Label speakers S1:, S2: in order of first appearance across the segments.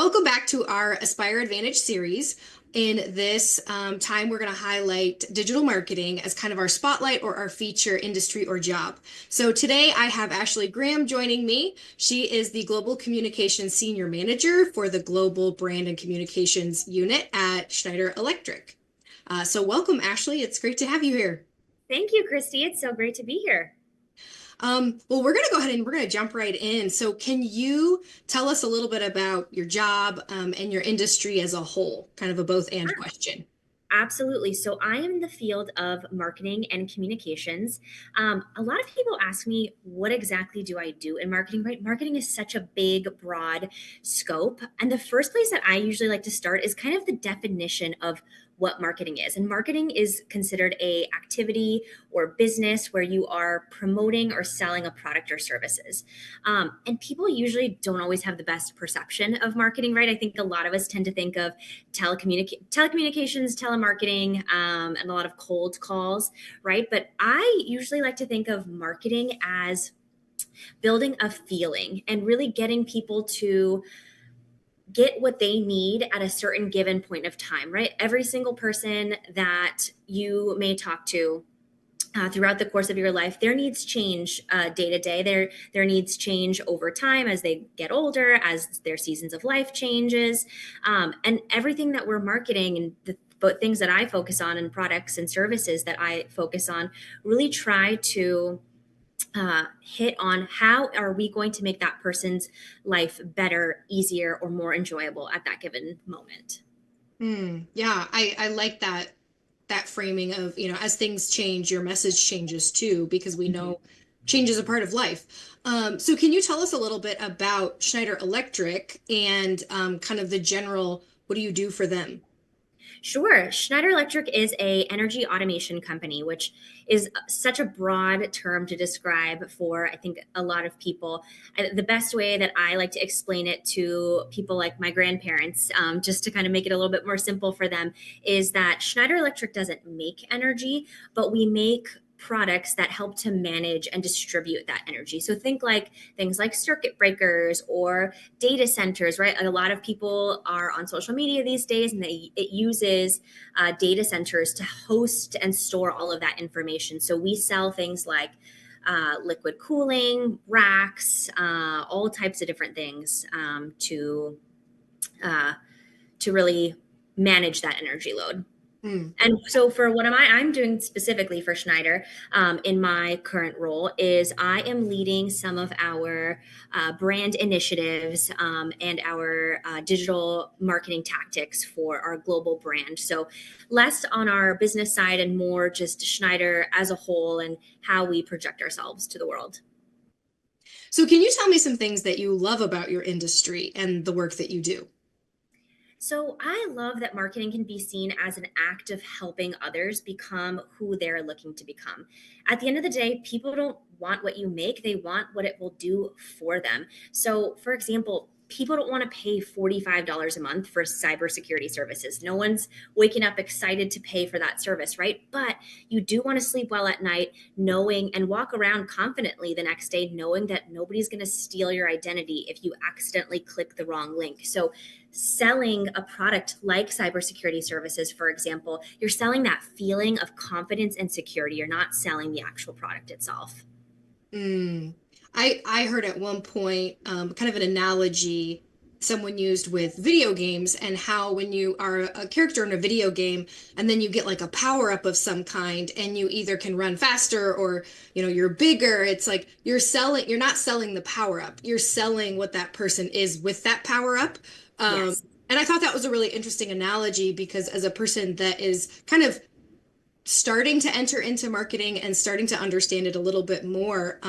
S1: Welcome back to our Aspire Advantage series. In this time, we're going to highlight digital marketing as kind of our spotlight or our feature industry or job. So today I have Ashley Graham joining me. She is the Global Communications Senior Manager for the Global Brand and Communications Unit at Schneider Electric. So welcome, Ashley. It's great to have you here.
S2: Thank you, Christy. It's so great to be here.
S1: Well, we're going to go ahead and we're going to jump right in. So can you tell us a little bit about your job and your industry as a whole? Kind of a both and question.
S2: Absolutely. So I am in the field of marketing and communications. A lot of people ask me, what exactly do I do in marketing, right? Marketing is such a big, broad scope. And the first place that I usually like to start is kind of the definition of what marketing is. And marketing is considered a activity or business where you are promoting or selling a product or services. And people usually don't always have the best perception of marketing, right? I think a lot of us tend to think of telecommunications, telemarketing, and a lot of cold calls, right? But I usually like to think of marketing as building a feeling and really getting people to get what they need at a certain given point of time, right? Every single person that you may talk to throughout the course of your life, their needs change day to day. Their needs change over time as they get older, as their seasons of life changes, and everything that we're marketing and the but things that I focus on and products and services that I focus on really try to hit on how are we going to make that person's life better, easier, or more enjoyable at that given moment.
S1: Yeah, I like that framing of, as things change, your message changes too, because we
S2: Mhm.
S1: know change is a part of life. So can you tell us a little bit about Schneider Electric and kind of the general, what do you do for them?
S2: Sure. Schneider Electric is a energy automation company, which is such a broad term to describe for, I think, a lot of people. The best way that I like to explain it to people like my grandparents, just to kind of make it a little bit more simple for them, is that Schneider Electric doesn't make energy, but we make products that help to manage and distribute that energy. So think like things like circuit breakers or data centers, right? A lot of people are on social media these days, and it uses data centers to host and store all of that information. So we sell things like liquid cooling, racks, all types of different things uh, to really manage that energy load.
S1: Hmm.
S2: And so for what I'm doing specifically for Schneider in my current role is I am leading some of our brand initiatives and our digital marketing tactics for our global brand. So less on our business side and more just Schneider as a whole and how we project ourselves to the world.
S1: So can you tell me some things that you love about your industry and the work that you do?
S2: So I love that marketing can be seen as an act of helping others become who they're looking to become. At the end of the day, people don't want what you make, they want what it will do for them. So, for example, people don't want to pay $45 a month for cybersecurity services. No one's waking up excited to pay for that service, right? But you do want to sleep well at night, knowing and walk around confidently the next day, knowing that nobody's going to steal your identity if you accidentally click the wrong link. So, selling a product like cybersecurity services, for example, you're selling that feeling of confidence and security. You're not selling the actual product itself.
S1: Mm. I heard at one point kind of an analogy someone used with video games and how when you are a character in a video game and then you get like a power up of some kind and you either can run faster or you're bigger, it's like you're not selling the power up, you're selling what that person is with that power up.
S2: Yes.
S1: And I thought that was a really interesting analogy because as a person that is kind of starting to enter into marketing and starting to understand it a little bit more,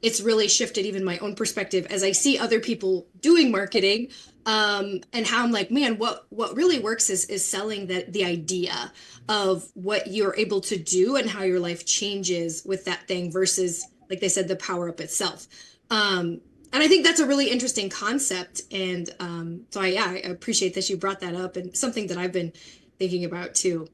S1: it's really shifted even my own perspective as I see other people doing marketing, and how I'm like, man, what really works is selling the idea of what you're able to do and how your life changes with that thing versus, like they said, the power up itself. And I think that's a really interesting concept. And so yeah, I appreciate that you brought that up and something that I've been thinking about too.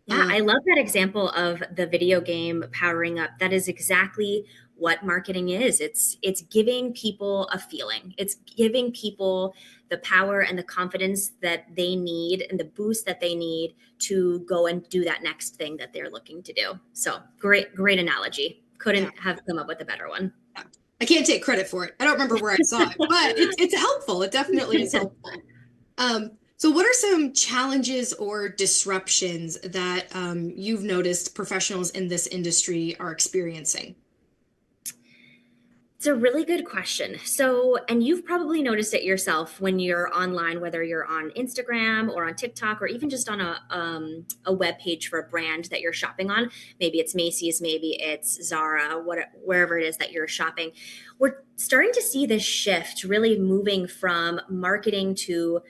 S2: Yeah,
S1: Um,
S2: I love that example of the video game powering up. That is exactly what marketing is. It's giving people a feeling. It's giving people the power and the confidence that they need and the boost that they need to go and do that next thing that they're looking to do. So great analogy.
S1: Yeah.
S2: Couldn't have come up with a better one.
S1: I can't take credit for it. I don't remember where I saw it, but it's helpful. It definitely is helpful. So what are some challenges or disruptions that you've noticed professionals in this industry are experiencing?
S2: It's a really good question. So, and you've probably noticed it yourself when you're online, whether you're on Instagram or on TikTok or even just on a web page for a brand that you're shopping on. Maybe it's Macy's, maybe it's Zara, wherever it is that you're shopping. We're starting to see this shift really moving from marketing to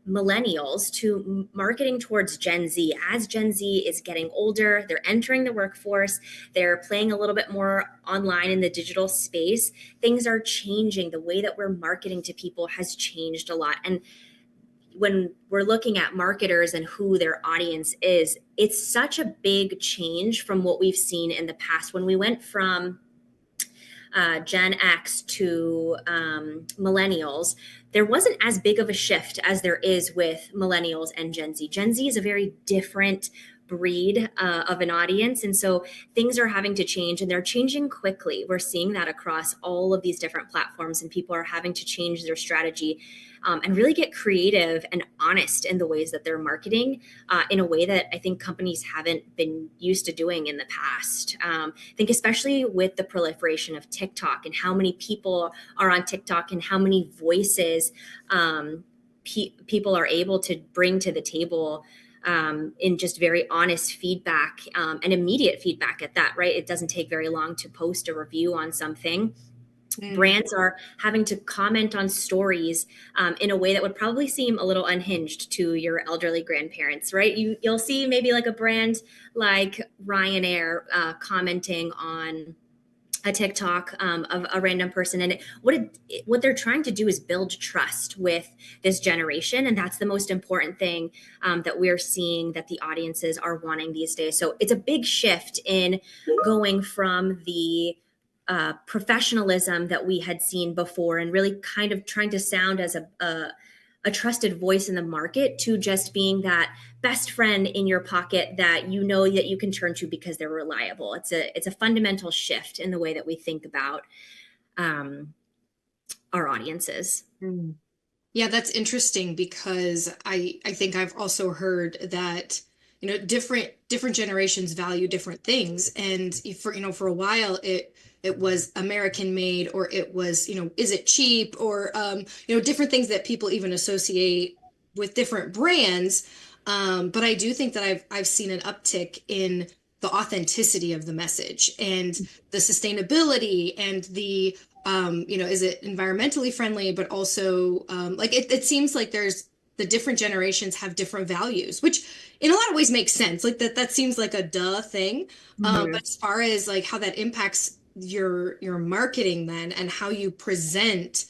S2: millennials to marketing towards Gen Z. As Gen Z is getting older, they're entering the workforce, they're playing a little bit more online in the digital space. Things are changing. The way that we're marketing to people has changed a lot. And when we're looking at marketers and who their audience is, it's such a big change from what we've seen in the past. When we went from Gen X to millennials, there wasn't as big of a shift as there is with millennials and Gen Z. Gen Z is a very different breed of an audience. And so things are having to change and they're changing quickly. We're seeing that across all of these different platforms, and people are having to change their strategy and really get creative and honest in the ways that they're marketing in a way that I think companies haven't been used to doing in the past. I think especially with the proliferation of TikTok and how many people are on TikTok and how many voices people are able to bring to the table in just very honest feedback and immediate feedback at that, right? It doesn't take very long to post a review on something. Brands are having to comment on stories in a way that would probably seem a little unhinged to your elderly grandparents, right? You'll see maybe like a brand like Ryanair commenting on a TikTok of a random person, and what they're trying to do is build trust with this generation, and that's the most important thing that we're seeing that the audiences are wanting these days. So it's a big shift in going from the professionalism that we had seen before and really kind of trying to sound as a trusted voice in the market to just being that best friend in your pocket that you know that you can turn to because they're reliable. It's a fundamental shift in the way that we think about our audiences.
S1: Yeah, that's interesting because I think I've also heard that different generations value different things, and for a while it was American made, or it was is it cheap, or different things that people even associate with different brands. But I do think that I've seen an uptick in the authenticity of the message and the sustainability and the is it environmentally friendly, but also like it seems like there's the different generations have different values, which in a lot of ways makes sense. Like that seems like a duh thing. But as far as like how that impacts your marketing then and how you present,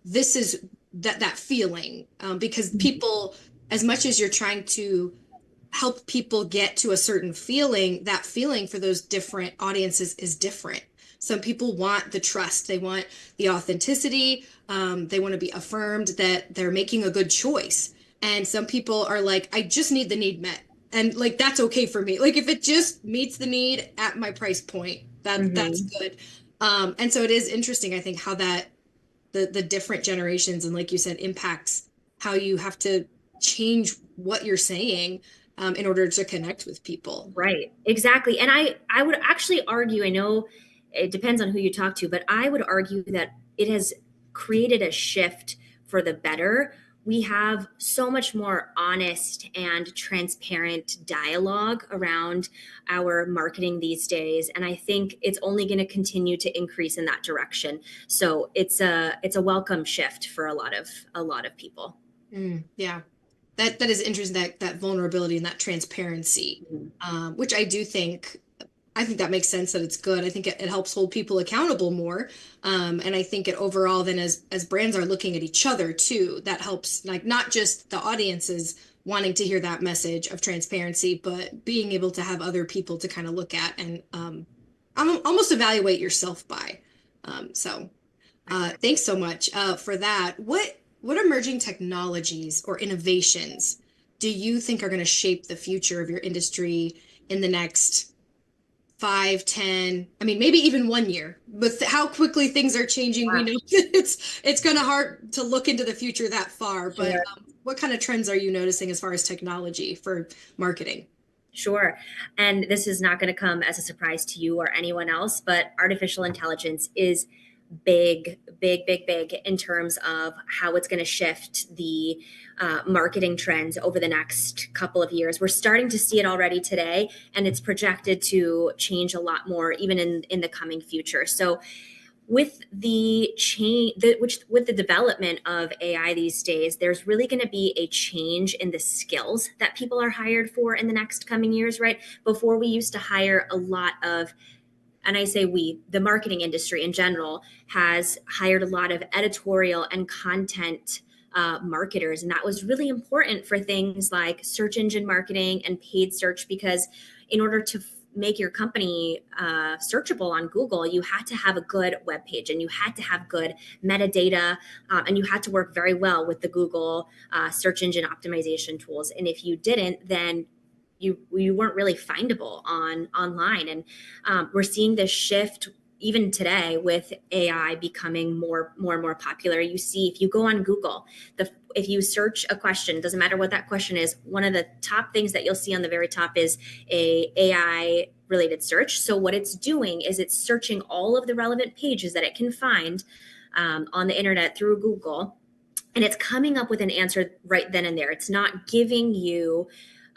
S1: this is that feeling, because people, as much as you're trying to help people get to a certain feeling, that feeling for those different audiences is different. Some people want the trust, they want the authenticity, they want to be affirmed that they're making a good choice. And some people are like, I just need the need met. And like, that's okay for me. Like, if it just meets the need at my price point, that's good. And so it is interesting, I think, how that the different generations, and like you said, impacts how you have to change what you're saying in order to connect with people.
S2: Right, exactly. And I would actually argue, I know it depends on who you talk to, but I would argue that it has created a shift for the better. We have so much more honest and transparent dialogue around our marketing these days, and I think it's only going to continue to increase in that direction. So it's a welcome shift for a lot of people.
S1: Yeah. That is interesting, that vulnerability and that transparency, which I think that makes sense, that it's good. I think it helps hold people accountable more. And I think it overall then, as brands are looking at each other too, that helps, like, not just the audiences wanting to hear that message of transparency, but being able to have other people to kind of look at and almost evaluate yourself by. So thanks so much for that. What emerging technologies or innovations do you think are going to shape the future of your industry in the next 5, 10, I mean, maybe even 1 year? With how quickly things are changing, we
S2: Yeah,
S1: know it's kind of hard to look into the future that far. But
S2: sure.
S1: what kind of trends are you noticing as far as technology for marketing?
S2: Sure. And this is not going to come as a surprise to you or anyone else, but artificial intelligence is big, big, big, big in terms of how it's going to shift the marketing trends over the next couple of years. We're starting to see it already today, and it's projected to change a lot more even in the coming future. So with the change which with the development of AI these days, there's really going to be a change in the skills that people are hired for in the next coming years, right? Before we used to hire a lot of, and I say we, the marketing industry in general has hired a lot of editorial and content marketers. And that was really important for things like search engine marketing and paid search, because in order to make your company searchable on Google, you had to have a good web page and you had to have good metadata, and you had to work very well with the Google search engine optimization tools. And if you didn't, then you weren't really findable online. And we're seeing this shift even today with AI becoming more and more popular. You see, if you go on Google, if you search a question, doesn't matter what that question is, one of the top things that you'll see on the very top is a AI related search. So what it's doing is it's searching all of the relevant pages that it can find on the internet through Google, and it's coming up with an answer right then and there. It's not giving you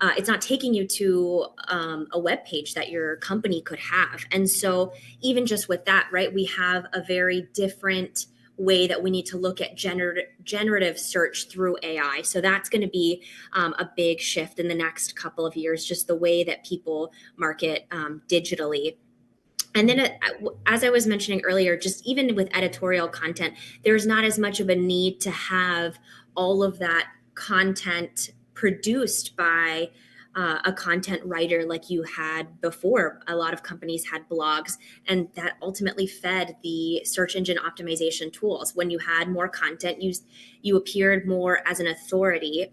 S2: it's not taking you to a web page that your company could have. And so even just with that, right, we have a very different way that we need to look at generative search through AI. So that's going to be a big shift in the next couple of years, just the way that people market digitally. And then, as I was mentioning earlier, just even with editorial content, there's not as much of a need to have all of that content produced by a content writer like you had before. A lot of companies had blogs, and that ultimately fed the search engine optimization tools. When you had more content, you appeared more as an authority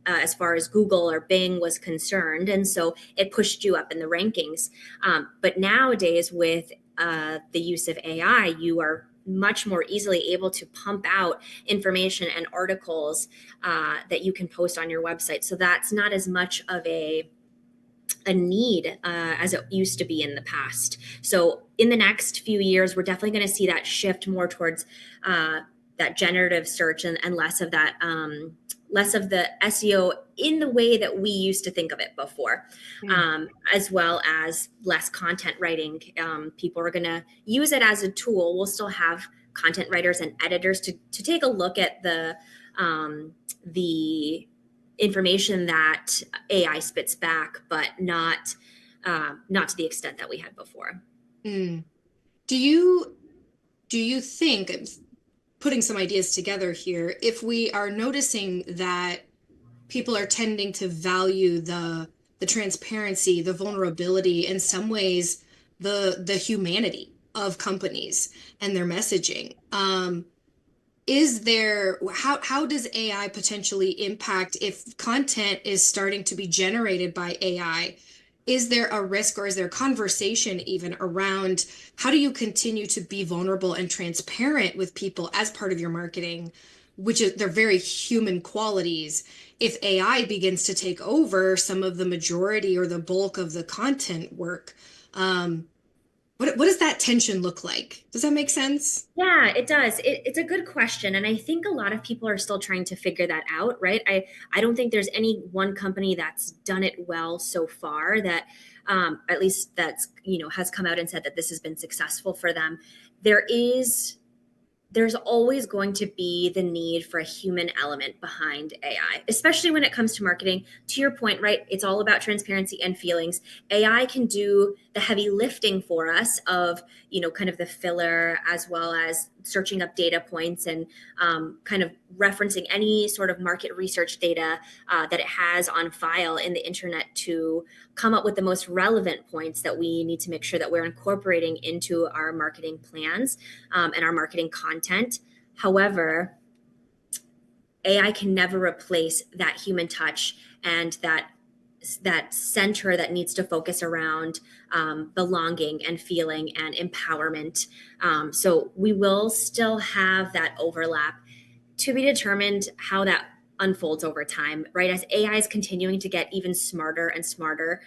S2: as far as Google or Bing was concerned, and so it pushed you up in the rankings. But nowadays, with the use of AI, you are much more easily able to pump out information and articles that you can post on your website. So that's not as much of a need as it used to be in the past. So in the next few years, we're definitely going to see that shift more towards that generative search, and less of that, less of the SEO in the way that we used to think of it before, as well as less content writing. People are going to use it as a tool. We'll still have content writers and editors to take a look at the information that AI spits back, but not to the extent that we had before.
S1: Mm. Do you think, putting some ideas together here, if we are noticing that people are tending to value the transparency, the vulnerability, in some ways, the humanity of companies and their messaging? How does AI potentially impact if content is starting to be generated by AI? Is there a risk, or is there conversation even around how do you continue to be vulnerable and transparent with people as part of your marketing, which is they're very human qualities, if AI begins to take over some of the majority or the bulk of the content work? What does that tension look like? Does that make sense?
S2: Yeah, it does. It's a good question. And I think a lot of people are still trying to figure that out, right? I don't think there's any one company that's done it well so far, that at least that's, has come out and said that this has been successful for them. There's always going to be the need for a human element behind AI, especially when it comes to marketing. To your point, right? It's all about transparency and feelings. AI can do the heavy lifting for us of, kind of the filler, as well as searching up data points and kind of referencing any sort of market research data that it has on file in the internet to come up with the most relevant points that we need to make sure that we're incorporating into our marketing plans and our marketing content. However, AI can never replace that human touch and that center that needs to focus around belonging and feeling and empowerment. So we will still have that overlap, to be determined how that unfolds over time, right? As AI is continuing to get even smarter and smarter,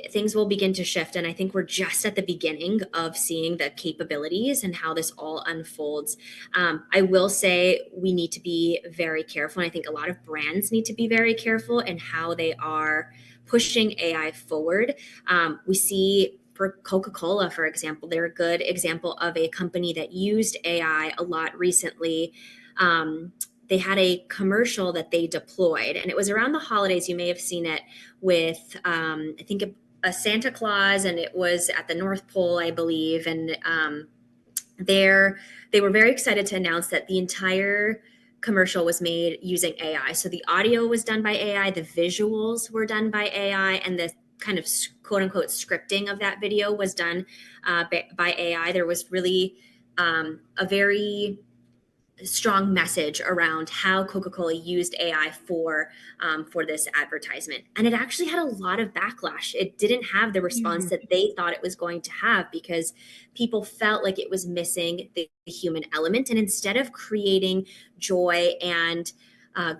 S2: things will begin to shift. And I think we're just at the beginning of seeing the capabilities and how this all unfolds. I will say we need to be very careful. And I think a lot of brands need to be very careful in how they are pushing AI forward. We see for Coca-Cola, for example, they're a good example of a company that used AI a lot recently. They had a commercial that they deployed, and it was around the holidays. You may have seen it with, I think, a Santa Claus, and it was at the North Pole, I believe. And they were very excited to announce that the entire commercial was made using AI. So the audio was done by AI, the visuals were done by AI, and the kind of quote unquote scripting of that video was done by AI. There was really a very strong message around how Coca-Cola used AI for this advertisement. And it actually had a lot of backlash. It didn't have the response that they thought it was going to have because people felt like it was missing the human element. And instead of creating joy and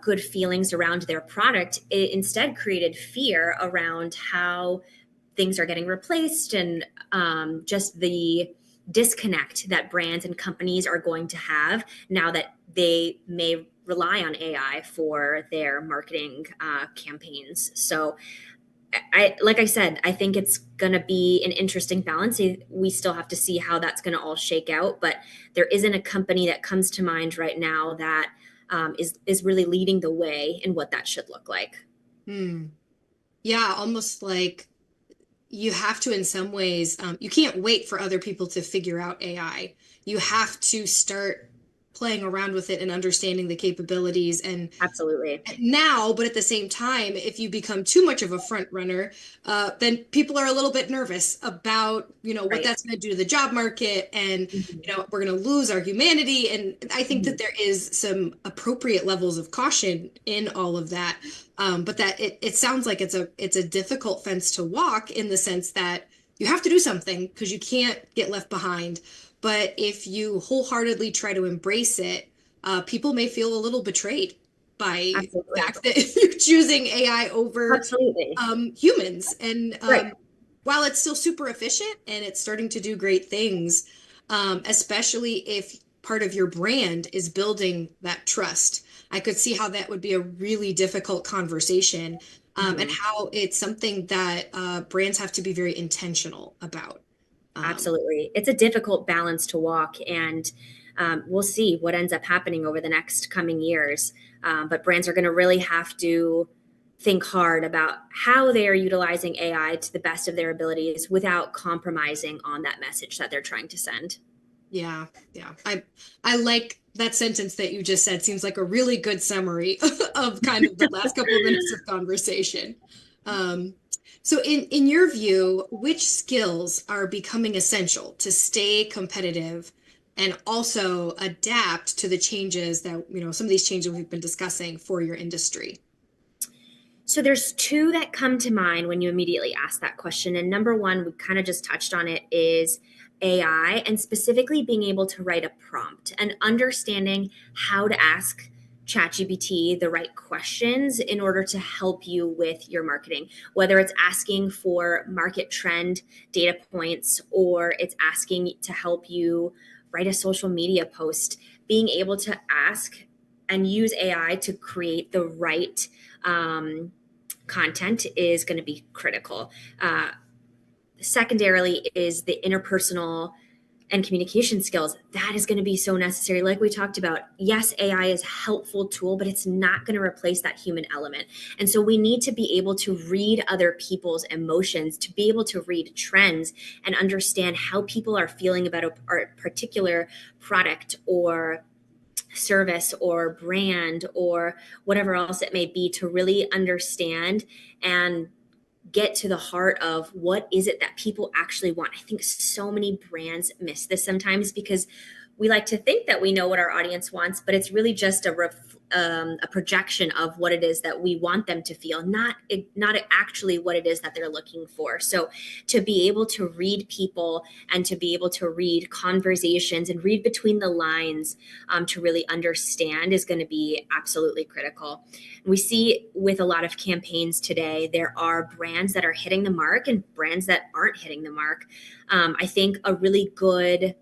S2: good feelings around their product, it instead created fear around how things are getting replaced and just the disconnect that brands and companies are going to have now that they may rely on AI for their marketing campaigns. So like I said, I think it's going to be an interesting balance. We still have to see how that's going to all shake out, but there isn't a company that comes to mind right now that is really leading the way in what that should look like.
S1: Yeah, almost like you have to, in some ways, you can't wait for other people to figure out AI. You have to start playing around with it and understanding the capabilities and
S2: Absolutely.
S1: now, but at the same time, if you become too much of a front runner, then people are a little bit nervous about, what
S2: Right.
S1: that's going to do to the job market, and
S2: Mhm.
S1: we're going to lose our humanity. And I think that
S2: Mhm.
S1: there is some appropriate levels of caution in all of that. But that it sounds like it's a difficult fence to walk in the sense that you have to do something because you can't get left behind. But if you wholeheartedly try to embrace it, people may feel a little betrayed by the
S2: Absolutely.
S1: fact that you're choosing AI over
S2: Absolutely.
S1: humans. And
S2: Right.
S1: while it's still super efficient and it's starting to do great things, especially if part of your brand is building that trust, I could see how that would be a really difficult conversation, and
S2: Mhm.
S1: how it's something that brands have to be very intentional about. Um,
S2: Absolutely. It's a difficult balance to walk, and we'll see what ends up happening over the next coming years. But brands are going to really have to think hard about how they are utilizing AI to the best of their abilities without compromising on that message that they're trying to send.
S1: Yeah, yeah. I like that sentence that you just said. Seems like a really good summary of kind of the last couple of minutes of conversation. Um, so in your view, which skills are becoming essential to stay competitive and also adapt to the changes that, some of these changes we've been discussing for your industry?
S2: So there's two that come to mind when you immediately ask that question. And number one, we kind of just touched on it, is AI, and specifically being able to write a prompt and understanding how to ask ChatGPT the right questions in order to help you with your marketing, whether it's asking for market trend data points or it's asking to help you write a social media post. Being able to ask and use AI to create the right content is going to be critical. Secondarily is the interpersonal and communication skills, that is going to be so necessary. Like we talked about, yes, AI is a helpful tool, but it's not going to replace that human element. And so we need to be able to read other people's emotions, to be able to read trends and understand how people are feeling about a particular product or service or brand or whatever else it may be, to really understand and get to the heart of what is it that people actually want. I think so many brands miss this sometimes because we like to think that we know what our audience wants, but it's really just a projection of what it is that we want them to feel, not actually what it is that they're looking for. So to be able to read people and to be able to read conversations and read between the lines, to really understand is going to be absolutely critical. We see with a lot of campaigns today, there are brands that are hitting the mark and brands that aren't hitting the mark. I think a really good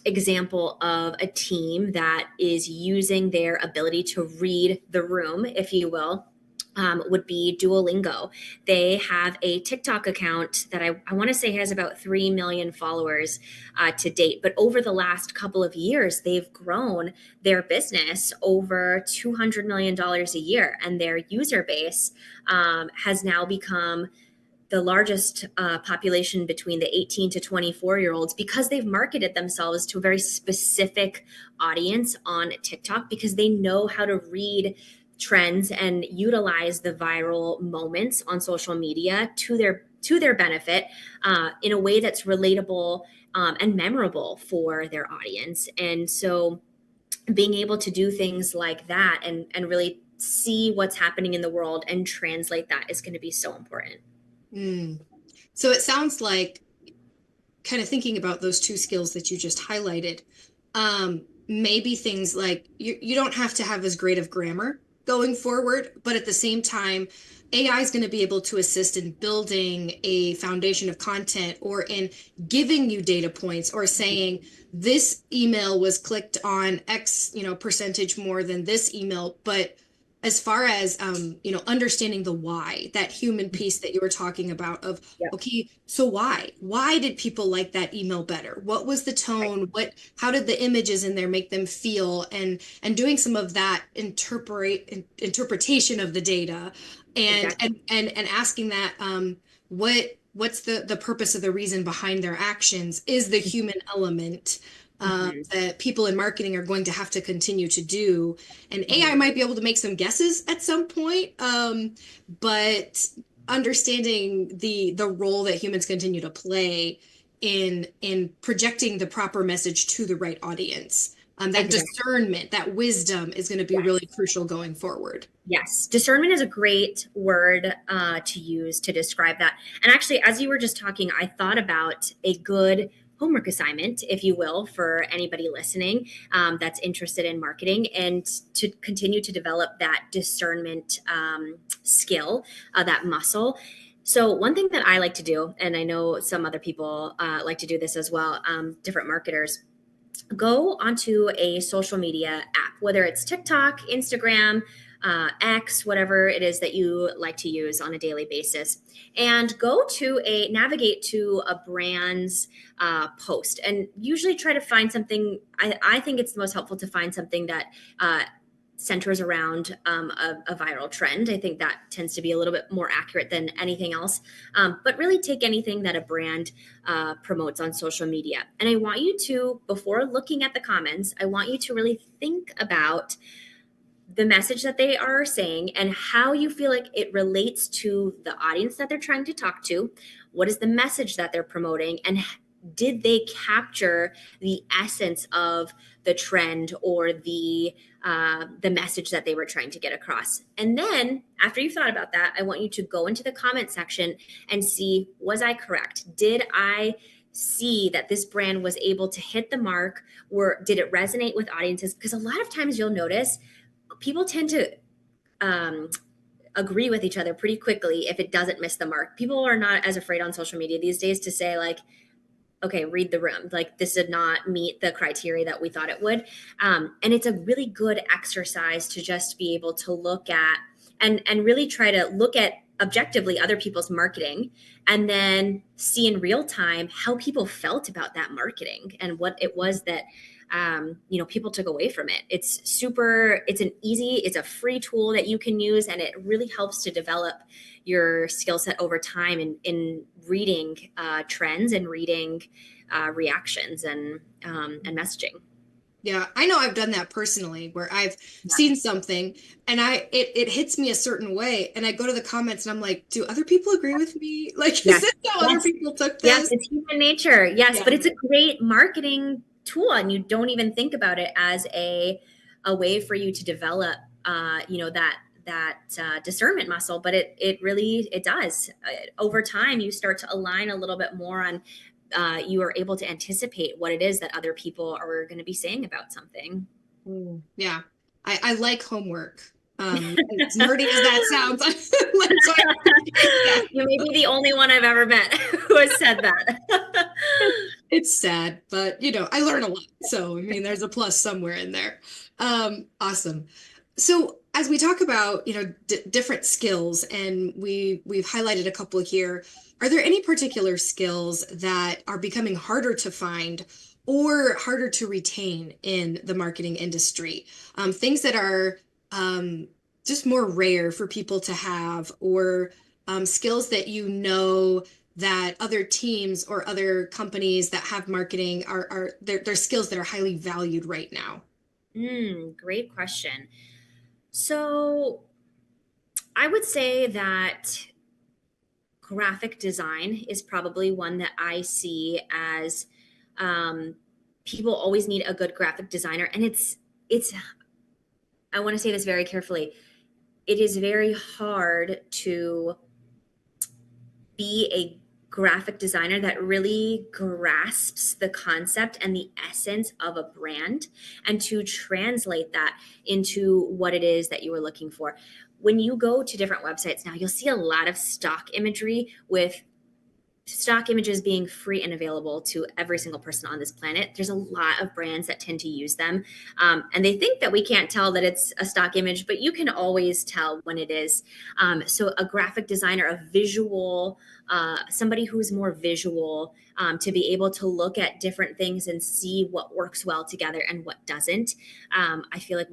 S2: example of a team that is using their ability to read the room, if you will, would be Duolingo. They have a TikTok account that I want to say has about 3 million followers to date. But over the last couple of years, they've grown their business over $200 million a year. And their user base has now become the largest population between the 18 to 24-year-olds, because they've marketed themselves to a very specific audience on TikTok, because they know how to read trends and utilize the viral moments on social media to their benefit, in a way that's relatable and memorable for their audience. And so being able to do things like that and really see what's happening in the world and translate that is going to be so important.
S1: Mm. So it sounds like, kind of thinking about those two skills that you just highlighted, maybe things like you don't have to have as great of grammar going forward, but at the same time, AI is going to be able to assist in building a foundation of content, or in giving you data points, or saying this email was clicked on X, percentage more than this email. But as far as understanding the why, that human piece that you were talking about, of
S2: Yep.
S1: okay, so why did people like that email better? What was the
S2: Right.
S1: tone? How did the images in there make them feel? And doing some of that interpretation of the data, and
S2: Exactly.
S1: and asking that, what's the purpose of the reason behind their actions, is the human element
S2: Hmm.
S1: that people in marketing are going to have to continue to do. And AI
S2: Hmm.
S1: might be able to make some guesses at some point, but understanding the role that humans continue to play in projecting the proper message to the right audience. That
S2: Exactly.
S1: discernment, that wisdom is going to be really
S2: Yes.
S1: crucial going forward.
S2: Yes. Discernment is a great word to use to describe that. And actually, as you were just talking, I thought about a good homework assignment, if you will, for anybody listening that's interested in marketing and to continue to develop that discernment skill, that muscle. So, one thing that I like to do, and I know some other people like to do this as well, different marketers, go onto a social media app, whether it's TikTok, Instagram, X, whatever it is that you like to use on a daily basis, and navigate to a brand's post, and usually try to find something. I think it's the most helpful to find something that centers around a viral trend. I think that tends to be a little bit more accurate than anything else. But really take anything that a brand promotes on social media. And I want you to, before looking at the comments, I want you to really think about the message that they are saying and how you feel like it relates to the audience that they're trying to talk to. What is the message that they're promoting? And did they capture the essence of the trend or the message that they were trying to get across? And then after you've thought about that, I want you to go into the comment section and see, was I correct? Did I see that this brand was able to hit the mark? Or did it resonate with audiences? Because a lot of times you'll notice people tend to um, agree with each other pretty quickly if it doesn't miss the mark. People are not as afraid on social media these days to say, like, okay, read the room. Like, this did not meet the criteria that we thought it would. And it's a really good exercise to just be able to look at and really try to look at objectively other people's marketing and then see in real time how people felt about that marketing and what it was that people took away from it. It's a free tool that you can use, and it really helps to develop your skill set over time in reading trends and reading reactions and messaging.
S1: Yeah, I know I've done that personally where I've
S2: Yeah.
S1: seen something and it hits me a certain way and I go to the comments and I'm like, do other people agree with me? Like, is
S2: Yes.
S1: this how other
S2: Yes.
S1: people took
S2: Yes,
S1: this?
S2: it's human nature. Yes,
S1: Yeah.
S2: but it's a great marketing tool, and you don't even think about it as a way for you to develop, that discernment muscle. But it really it does. Over time, you start to align a little bit more on. You are able to anticipate what it is that other people are going to be saying about something.
S1: Yeah. I like homework. As nerdy as that sounds, so I appreciate that.
S2: You may be the only one I've ever met who has said that.
S1: It's sad, but I learn a lot. So, I mean, there's a plus somewhere in there. Awesome. So, as we talk about, d different skills, and we've highlighted a couple here, are there any particular skills that are becoming harder to find or harder to retain in the marketing industry? Things that are just more rare for people to have, or skills that that other teams or other companies that have marketing are they're skills that are highly valued right now.
S2: Great question. So I would say that graphic design is probably one that I see as um, people always need a good graphic designer, and it's. I want to say this very carefully. It is very hard to be a graphic designer that really grasps the concept and the essence of a brand and to translate that into what it is that you were looking for. When you go to different websites now, you'll see a lot of stock imagery with stock images being free and available to every single person on this planet. There's a lot of brands that tend to use them. And they think that we can't tell that it's a stock image, but you can always tell when it is. So a graphic designer, a visual, somebody who's more visual, to be able to look at different things and see what works well together and what doesn't. I feel like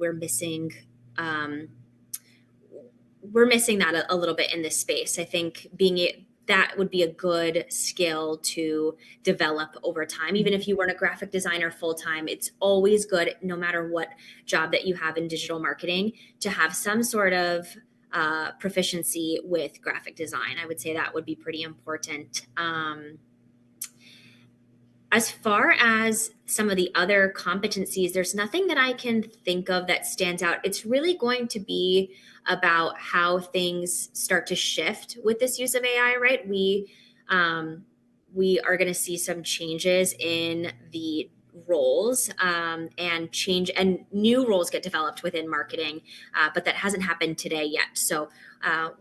S2: um, we're missing that a little bit in this space. I think that would be a good skill to develop over time. Even if you weren't a graphic designer full time, it's always good, no matter what job that you have in digital marketing, to have some sort of proficiency with graphic design. I would say that would be pretty important. As far as some of the other competencies, there's nothing that I can think of that stands out. It's really going to be about how things start to shift with this use of AI, right? We are going to see some changes in the roles, and new roles get developed within marketing, but that hasn't happened today yet. So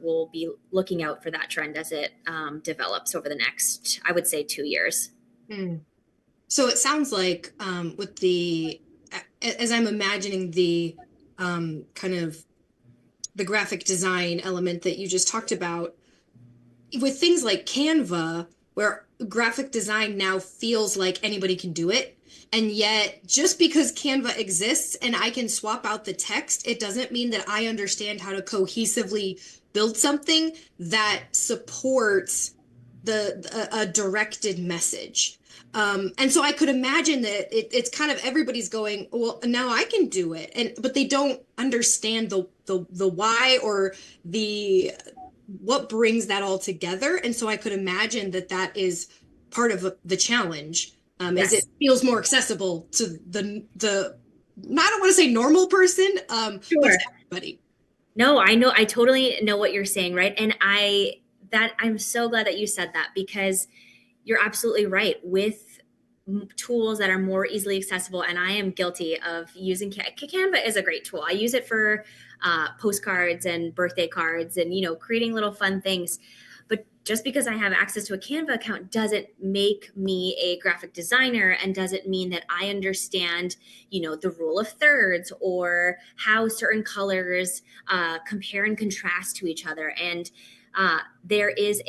S2: we'll be looking out for that trend as it develops over the next, I would say, 2 years.
S1: Hmm. So it sounds like with as I'm imagining the kind of the graphic design element that you just talked about, with things like Canva, where graphic design now feels like anybody can do it. And yet, just because Canva exists and I can swap out the text, it doesn't mean that I understand how to cohesively build something that supports a directed message. And so I could imagine that it's kind of everybody's going, well, now I can do it, but they don't understand the why or the what brings that all together. And so I could imagine that that is part of the challenge, as it
S2: Yes.
S1: feels more accessible to the I don't want to say normal person, but
S2: Sure.
S1: to everybody.
S2: No, I know. I totally know what you're saying, right? And I'm so glad that you said that, because you're absolutely right. With tools that are more easily accessible. And I am guilty of using Canva is a great tool. I use it for postcards and birthday cards and, creating little fun things. But just because I have access to a Canva account doesn't make me a graphic designer, and doesn't mean that I understand, the rule of thirds or how certain colors compare and contrast to each other. And there is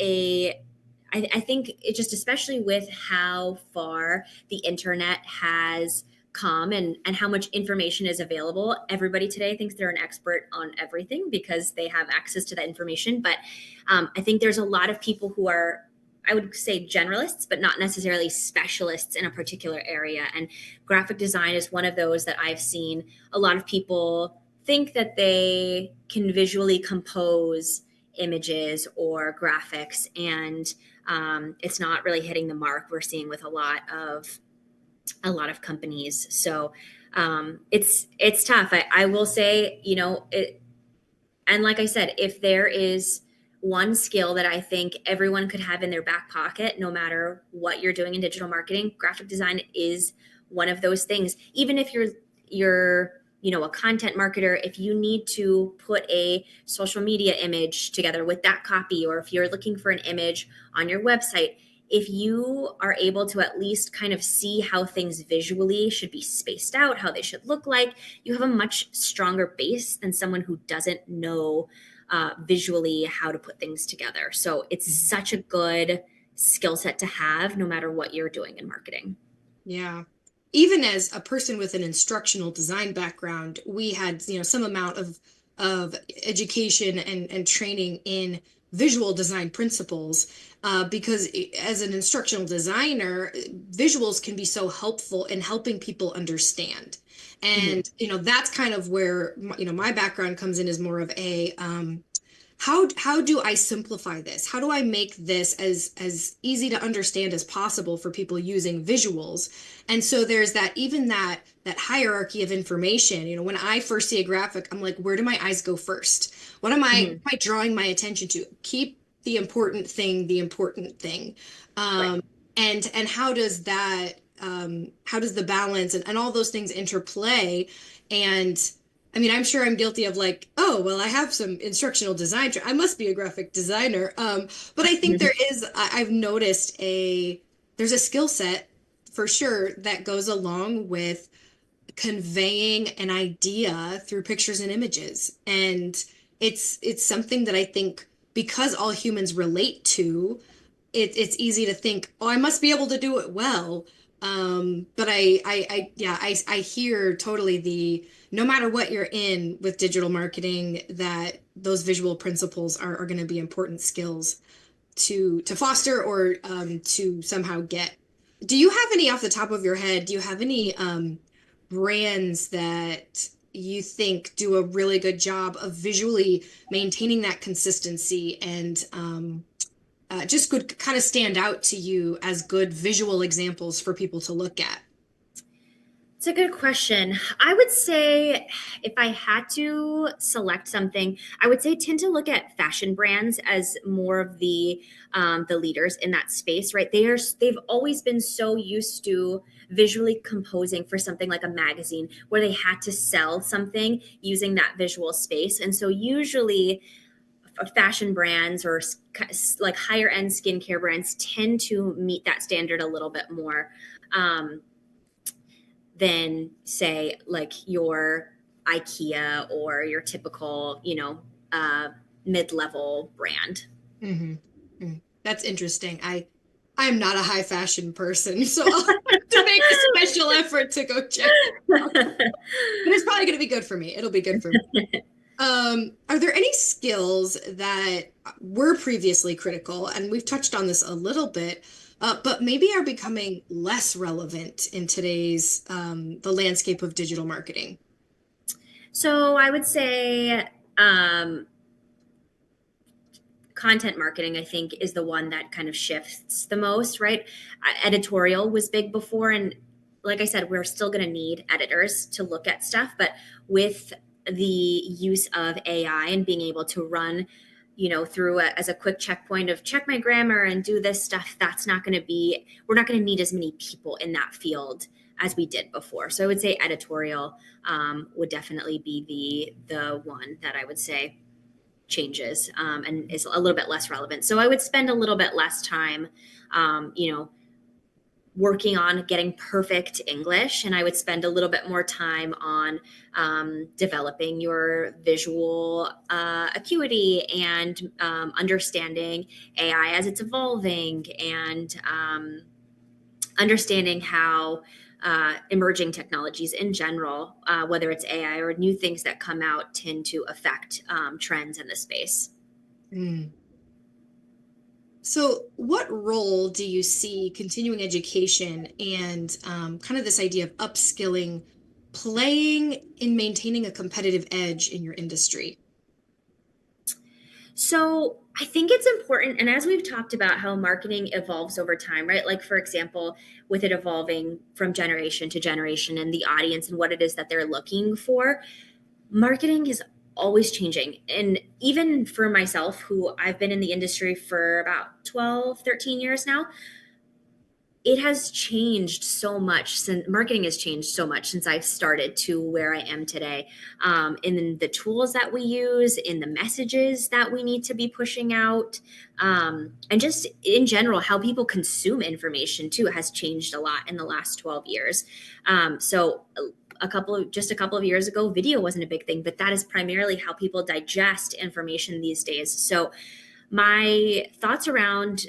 S2: I think it just, especially with how far the internet has come and how much information is available, everybody today thinks they're an expert on everything because they have access to that information. But I think there's a lot of people who are, I would say, generalists, but not necessarily specialists in a particular area. And graphic design is one of those that I've seen a lot of people think that they can visually compose images or graphics, and it's not really hitting the mark we're seeing with a lot of companies. So it's tough. I will say, and like I said, if there is one skill that I think everyone could have in their back pocket, no matter what you're doing in digital marketing, graphic design is one of those things. Even if you're a content marketer, if you need to put a social media image together with that copy, or if you're looking for an image on your website, if you are able to at least kind of see how things visually should be spaced out, how they should look like, you have a much stronger base than someone who doesn't know visually how to put things together. So it's such a good skill set to have, no matter what you're doing in marketing.
S1: Yeah. Even as a person with an instructional design background, we had, some amount of education and training in visual design principles, because as an instructional designer, visuals can be so helpful in helping people understand. And, that's kind of where, my background comes in, is more of a, how do I simplify this? How do I make this as easy to understand as possible for people using visuals? And so there's that hierarchy of information. When I first see a graphic, I'm like, where do my eyes go first? What am I drawing my attention to? Keep the important thing.
S2: Right.
S1: And how does the balance and all those things interplay? And I mean, I'm sure I'm guilty of like, oh, well, I have some instructional design. I must be a graphic designer. But I think I've noticed there's a skill set for sure that goes along with conveying an idea through pictures and images. And it's something that I think, because all humans relate to, it's easy to think, oh, I must be able to do it well. But yeah, I hear totally no matter what you're in with digital marketing, that those visual principles are going to be important skills to foster, or to somehow get. Do you have any off the top of your head? Do you have any brands that you think do a really good job of visually maintaining that consistency, and just could kind of stand out to you as good visual examples for people to look at?
S2: It's a good question. I would say, if I had to select something, I would say tend to look at fashion brands as more of the leaders in that space, right? They've always been so used to visually composing for something like a magazine, where they had to sell something using that visual space. And so usually fashion brands or like higher end skincare brands tend to meet that standard a little bit more. Than, say, like your IKEA or your typical, mid-level brand.
S1: Hmm. That's interesting. I'm not a high fashion person, so I'll have to make a special effort to go check it out. But it's probably going to be good for me. It'll be good for me. Are there any skills that were previously critical, and we've touched on this a little bit, but maybe are becoming less relevant in today's the landscape of digital marketing?
S2: So I would say content marketing, I think, is the one that kind of shifts the most, right? Editorial was big before, and like I said, we're still going to need editors to look at stuff, but with the use of AI and being able to run through as a quick checkpoint of check my grammar and do this stuff. That's not going to be, we're not going to need as many people in that field as we did before. So I would say editorial would definitely be the one that I would say changes and is a little bit less relevant. So I would spend a little bit less time, working on getting perfect English, and I would spend a little bit more time on developing your visual acuity and understanding AI as it's evolving, and understanding how emerging technologies in general, whether it's AI or new things that come out, tend to affect trends in the space.
S1: Mm. So, what role do you see continuing education and kind of this idea of upskilling playing in maintaining a competitive edge in your industry?
S2: So I think it's important. And as we've talked about how marketing evolves over time, right? Like, for example, with it evolving from generation to generation and the audience and what it is that they're looking for, marketing is always changing. And even for myself, who I've been in the industry for about 12, 13 years now, it has changed so much since marketing has changed so much since I've started to where I am today. In the tools that we use, in the messages that we need to be pushing out, and just in general, how people consume information too has changed a lot in the last 12 years. So a couple of years ago, video wasn't a big thing, but that is primarily how people digest information these days. So my thoughts around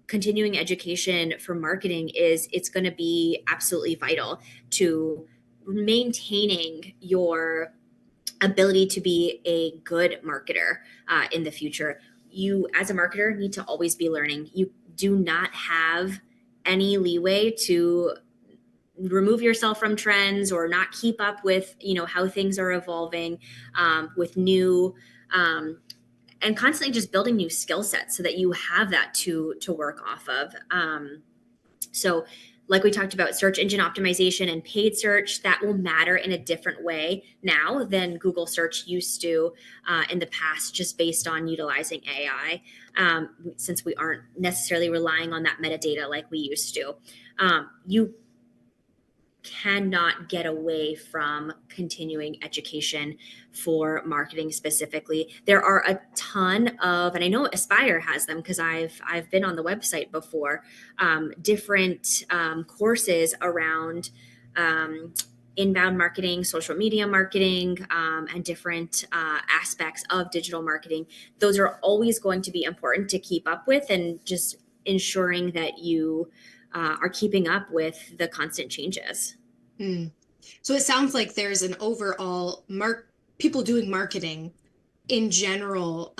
S2: continuing education for marketing is it's going to be absolutely vital to maintaining your ability to be a good marketer in the future. You, as a marketer, need to always be learning. You do not have any leeway to remove yourself from trends or not keep up with how things are evolving, with new and constantly just building new skill sets so that you have that to work off of. So like we talked about, search engine optimization and paid search, that will matter in a different way now than Google search used to in the past, just based on utilizing AI, since we aren't necessarily relying on that metadata like we used to. You cannot get away from continuing education for marketing specifically. There are a ton of, and I know Aspire has them because I've been on the website before, different courses around inbound marketing, social media marketing, and different aspects of digital marketing. Those are always going to be important to keep up with, and just ensuring that you are keeping up with the constant changes.
S1: Mm. So it sounds like there's an overall people doing marketing in general.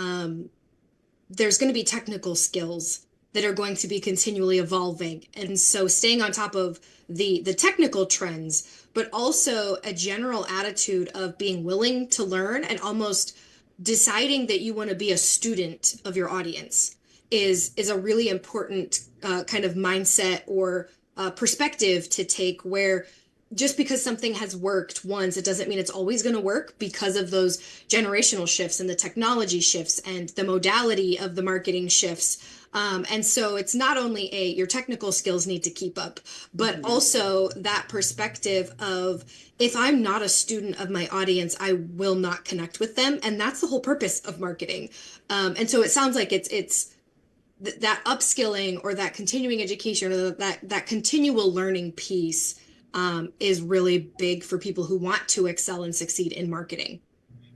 S1: There's going to be technical skills that are going to be continually evolving, and so staying on top of the technical trends, but also a general attitude of being willing to learn and almost deciding that you want to be a student of your audience is a really important kind of mindset or perspective to take, where just because something has worked once, it doesn't mean it's always going to work, because of those generational shifts and the technology shifts and the modality of the marketing shifts. And so it's not only your technical skills need to keep up, but also that perspective of, if I'm not a student of my audience, I will not connect with them. And that's the whole purpose of marketing. And so it sounds like it's that upskilling or that continuing education or that continual learning piece is really big for people who want to excel and succeed in marketing.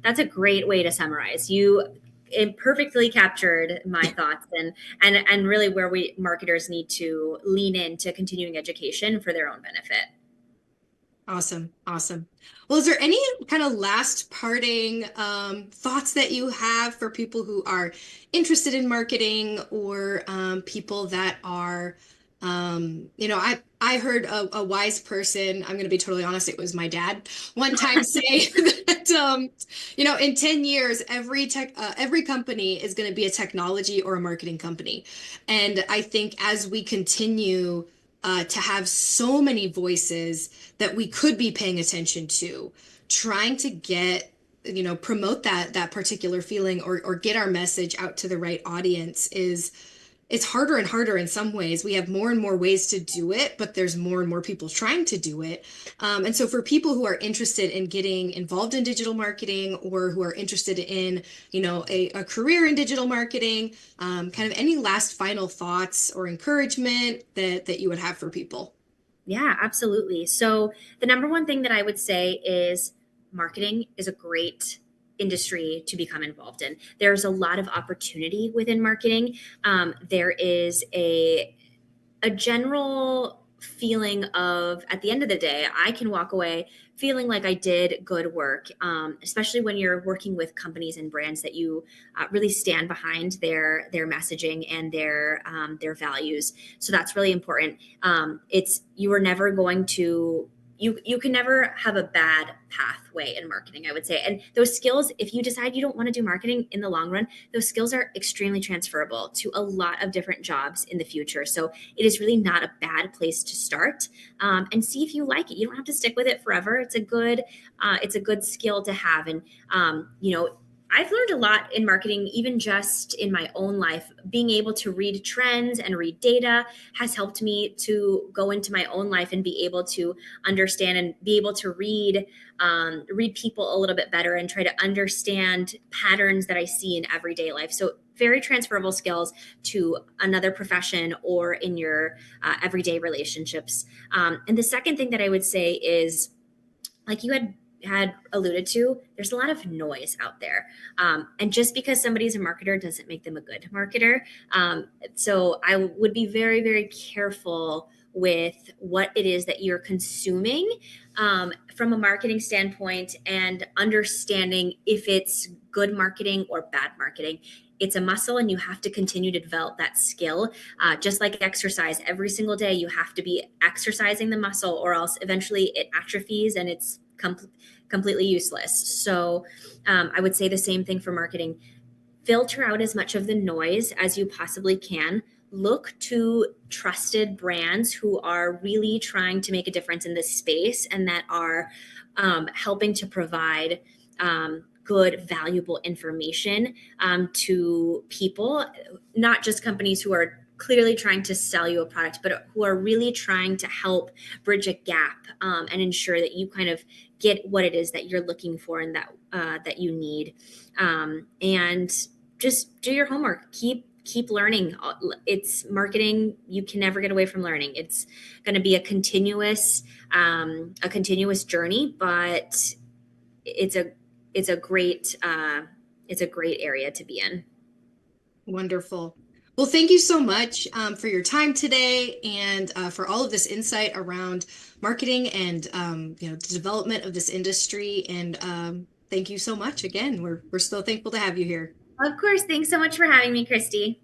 S2: That's a great way to summarize. You it perfectly captured my thoughts, and really where we marketers need to lean into continuing education for their own benefit.
S1: Awesome. Awesome. Well, is there any kind of last parting thoughts that you have for people who are interested in marketing, or people that are, I heard a wise person, I'm going to be totally honest, it was my dad, one time say that, in 10 years, every company is going to be a technology or a marketing company. And I think as we continue to have so many voices that we could be paying attention to, trying to get promote that particular feeling or get our message out to the right audience is it's harder and harder in some ways. We have more and more ways to do it, but there's more and more people trying to do it. And so for people who are interested in getting involved in digital marketing or who are interested in, a career in digital marketing, kind of any last final thoughts or encouragement that you would have for people?
S2: Yeah, absolutely. So, the number one thing that I would say is marketing is a great industry to become involved in. There's a lot of opportunity within marketing. There is a general feeling of, at the end of the day, I can walk away feeling like I did good work, especially when you're working with companies and brands that you really stand behind their messaging and their values. So that's really important. It's you are never going to you can never have a bad pathway in marketing, I would say. And those skills, if you decide you don't want to do marketing in the long run, those skills are extremely transferable to a lot of different jobs in the future. So it is really not a bad place to start, and see if you like it. You don't have to stick with it forever. It's a good skill to have. And I've learned a lot in marketing, even just in my own life. Being able to read trends and read data has helped me to go into my own life and be able to understand and be able to read people a little bit better and try to understand patterns that I see in everyday life. So very transferable skills to another profession or in your everyday relationships. And the second thing that I would say is, like you had alluded to, there's a lot of noise out there. And just because somebody's a marketer doesn't make them a good marketer. So I would be very, very careful with what it is that you're consuming, from a marketing standpoint, and understanding if it's good marketing or bad marketing. It's a muscle, and you have to continue to develop that skill. Just like exercise, every single day you have to be exercising the muscle, or else eventually it atrophies and it's completely useless. So I would say the same thing for marketing. Filter out as much of the noise as you possibly can. Look to trusted brands who are really trying to make a difference in this space and that are helping to provide good, valuable information to people, not just companies who are clearly trying to sell you a product, but who are really trying to help bridge a gap, and ensure that you kind of get what it is that you're looking for and that you need. And just do your homework. Keep learning. It's marketing. You can never get away from learning. It's going to be a continuous journey, but it's a it's a great area to be in.
S1: Wonderful. Well, thank you so much for your time today and for all of this insight around marketing and the development of this industry. And thank you so much again. We're so thankful to have you here.
S2: Of course. Thanks so much for having me, Christy.